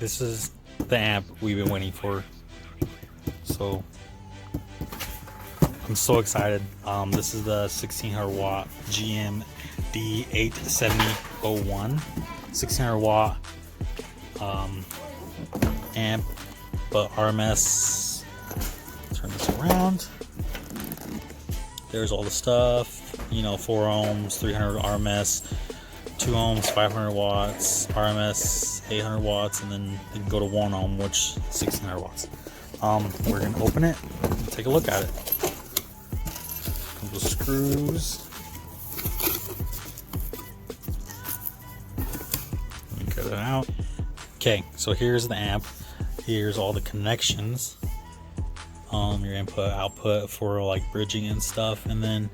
this is the amp we've been waiting for. So I'm so excited. This is the 1600 watt GMD8701 1600 watt amp, but RMS. Turn this around. There's all the stuff, you know, 4 ohms, 300 RMS, 2 ohms, 500 watts, RMS 800 watts, and then you can go to 1 ohm, which 1600 watts. We're gonna open it and take a look at it. Comes with screws. Let me get it out. Okay, so here's the amp. Here's all the connections. Your input, output for like bridging and stuff, and then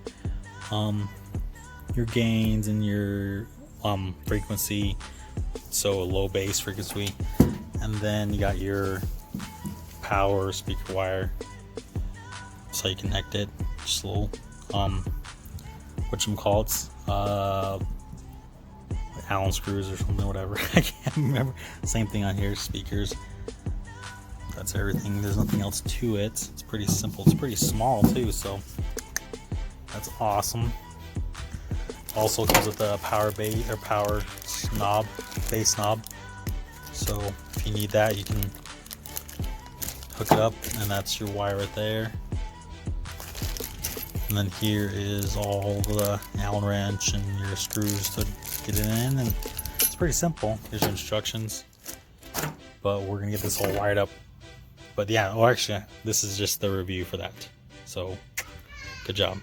your gains and your frequency, so a low bass frequency, and then you got your power speaker wire, so you connect it. Just a little whatchamacallits, Allen screws or something, whatever. I can't remember. Same thing on here, speakers. That's everything. There's nothing else to it. It's pretty simple. It's pretty small too, so that's awesome. Also comes with a power base or power knob, bass knob. So if you need that, you can hook it up, and that's your wire right there. And then here is all the Allen wrench and your screws to get it in, and it's pretty simple. Here's your instructions, but we're gonna get this all wired up. But yeah, well, actually, this is just the review for that. So, good job.